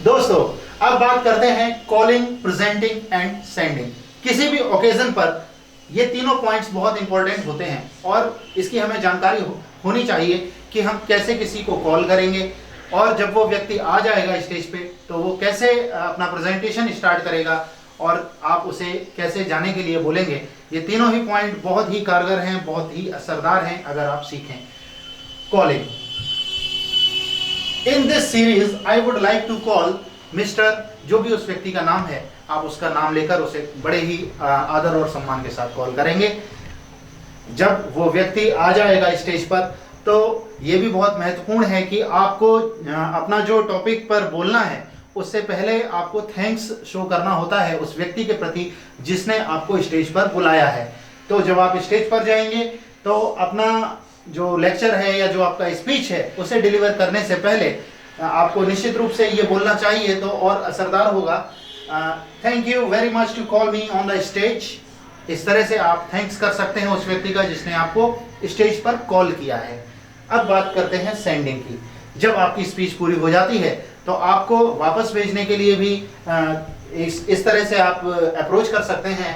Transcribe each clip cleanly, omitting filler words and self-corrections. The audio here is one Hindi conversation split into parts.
दोस्तों अब बात करते हैं कॉलिंग, प्रेजेंटिंग एंड सेंडिंग। किसी भी ओकेजन पर ये तीनों पॉइंट्स बहुत इंपॉर्टेंट होते हैं और इसकी हमें जानकारी होनी चाहिए कि हम कैसे किसी को कॉल करेंगे और जब वो व्यक्ति आ जाएगा स्टेज पे तो वो कैसे अपना प्रेजेंटेशन स्टार्ट करेगा और आप उसे कैसे जाने के लिए बोलेंगे। ये तीनों ही पॉइंट बहुत ही कारगर हैं, बहुत ही असरदार हैं अगर आप सीखें। Calling, in this series I would like to call mister, जो भी उस व्यक्ति का नाम है आप उसका नाम लेकर उसे बड़े ही आदर और सम्मान के साथ कॉल करेंगे। जब वो व्यक्ति आ जाएगा स्टेज पर तो ये भी बहुत महत्वपूर्ण है कि आपको अपना जो टॉपिक पर बोलना है उससे पहले आपको थैंक्स शो करना होता है उस व्यक्ति के प्रति जिसने आपको स्टेज पर बुलाया है। तो जब आप स्टेज पर जाएंगे तो अपना जो लेक्चर है या जो आपका स्पीच है उसे डिलीवर करने से पहले आपको निश्चित रूप से ये बोलना चाहिए तो और असरदार होगा। Thank you very much to call me on the stage. इस तरह से आप थैंक्स कर सकते हैं उस व्यक्ति का जिसने आपको स्टेज पर कॉल किया है। अब बात करते हैं सेंडिंग की। जब आपकी स्पीच पूरी हो जाती है तो आपको वापस भेजने के लिए भी इस तरह से आप अप्रोच कर सकते हैं।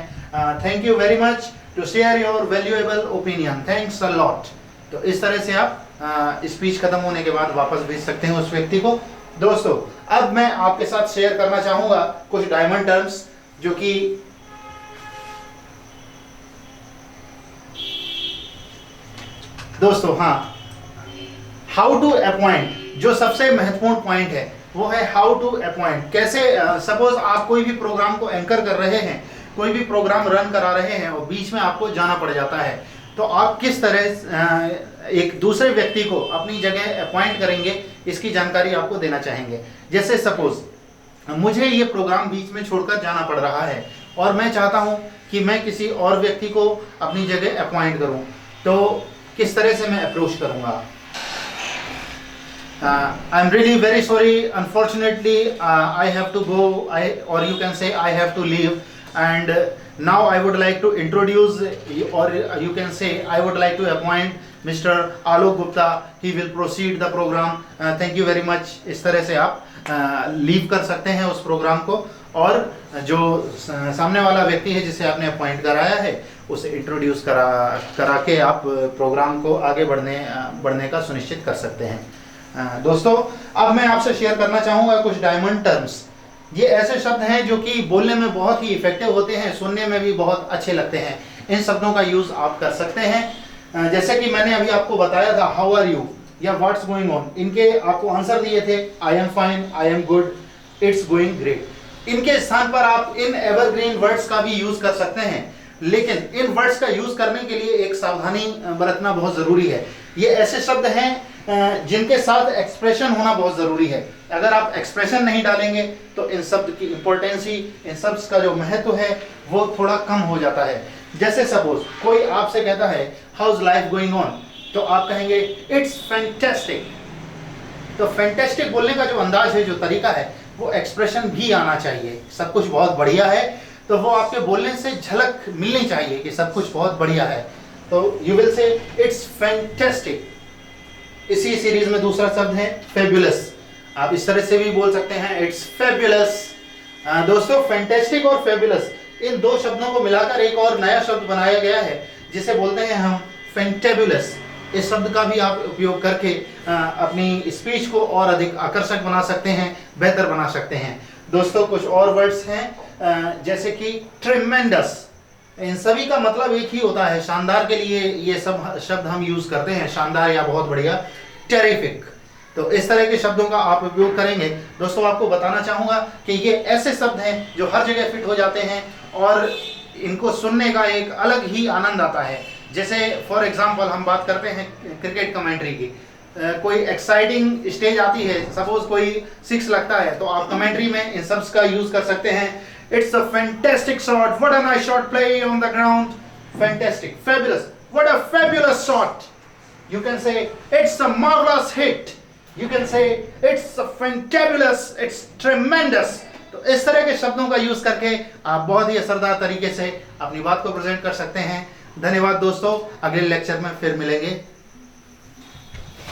Thank you very much to share your valuable opinion, thanks a lot. तो इस तरह से आप स्पीच खत्म होने के बाद वापस भेज सकते हैं उस व्यक्ति को। दोस्तों अब मैं आपके साथ शेयर करना चाहूंगा कुछ डायमंड टर्म्स जो कि दोस्तों हाउ टू अपॉइंट, जो सबसे महत्वपूर्ण पॉइंट है वो है हाउ टू अपॉइंट। कैसे, सपोज आप कोई भी प्रोग्राम को एंकर कर रहे हैं, कोई भी प्रोग्राम रन करा रहे हैं और बीच में आपको जाना पड़ जाता है तो आप किस तरह एक दूसरे व्यक्ति को अपनी जगह अपॉइंट करेंगे इसकी जानकारी आपको देना चाहेंगे। जैसे सपोज मुझे ये प्रोग्राम बीच में छोड़कर जाना पड़ रहा है और मैं चाहता हूं कि मैं किसी और व्यक्ति को अपनी जगह अपॉइंट करूं, तो किस तरह से मैं अप्रोच करूंगा। I am really very sorry, unfortunately I have to go, or you can say I have to leave, and now I would like to introduce, or you can say I would like to appoint Mr. Alok Gupta. He will proceed the program. Thank you very much. इस तरह से आप लीव कर सकते हैं उस प्रोग्राम को और जो सामने वाला व्यक्ति है जिसे आपने अपॉइंट कराया है उसे इंट्रोड्यूस करा के आप प्रोग्राम को आगे बढ़ने का सुनिश्चित कर सकते हैं। दोस्तों अब मैं आपसे शेयर करना चाहूँगा कुछ डायमंड टर्म्स। ये ऐसे शब्द हैं जो कि बोलने में बहुत ही इफेक्टिव होते हैं, सुनने में भी बहुत अच्छे लगते हैं। इन शब्दों का यूज आप कर सकते हैं। जैसे कि मैंने अभी आपको बताया था हाउ आर यू या व्हाट्स गोइंग ऑन, इनके आपको आंसर दिए थे I am fine, I am good, it's going great. इनके स्थान पर आप इन एवरग्रीन वर्ड्स का भी यूज कर सकते हैं, लेकिन इन वर्ड्स का यूज करने के लिए एक सावधानी बरतना बहुत जरूरी है। ये ऐसे शब्द हैं जिनके साथ एक्सप्रेशन होना बहुत जरूरी है। अगर आप एक्सप्रेशन नहीं डालेंगे तो इन शब्द की इंपॉर्टेंस ही, इन शब्द का जो महत्व है वो थोड़ा कम हो जाता है। जैसे सपोज कोई आपसे कहता है how is life going on, तो आप कहेंगे इट्स फैंटास्टिक। तो फैंटास्टिक बोलने का जो अंदाज है, जो तरीका है, वो एक्सप्रेशन भी आना चाहिए। सब कुछ बहुत बढ़िया है तो वो आपके बोलने से झलक मिलनी चाहिए कि सब कुछ बहुत बढ़िया है। तो you will say it's fantastic. इसी सीरीज में दूसरा शब्द है फेब्युलस। आप इस तरह से भी बोल सकते हैं इट्स फेब्युलस। दोस्तों फैंटास्टिक और फेब्युलस इन दो शब्दों को मिलाकर एक और नया शब्द बनाया गया है जिसे बोलते हैं हम फैंटेबुलस। इस शब्द का भी आप उपयोग करके अपनी स्पीच को और अधिक आकर्षक बना सकते हैं, बेहतर बना सकते हैं। दोस्तों कुछ और वर्ड्स हैं जैसे कि ट्रेमेंडस। इन सभी का मतलब एक ही होता है, शानदार के लिए ये सब शब्द हम यूज करते हैं, शानदार या बहुत बढ़िया, टेरिफिक। तो इस तरह के शब्दों का आप उपयोग करेंगे। दोस्तों आपको बताना चाहूंगा कि ये ऐसे शब्द हैं जो हर जगह फिट हो जाते हैं और इनको सुनने का एक अलग ही आनंद आता है। जैसे फॉर एग्जांपल हम बात करते हैं क्रिकेट कमेंट्री की। कोई एक्साइटिंग स्टेज आती है, सपोज कोई 6 लगता है, तो आप कमेंट्री में इन शब्द का यूज कर सकते हैं। It's a fantastic shot. What a nice shot play on the ground. Fantastic, fabulous. What a fabulous shot. You can say it's a marvelous hit. You can say it's a fantabulous. It's tremendous. तो इस तरह के शब्दों का यूज करके आप बहुत ही असरदार तरीके से अपनी बात को प्रेजेंट कर सकते हैं। धन्यवाद दोस्तों, अगले लेक्चर में फिर मिलेंगे।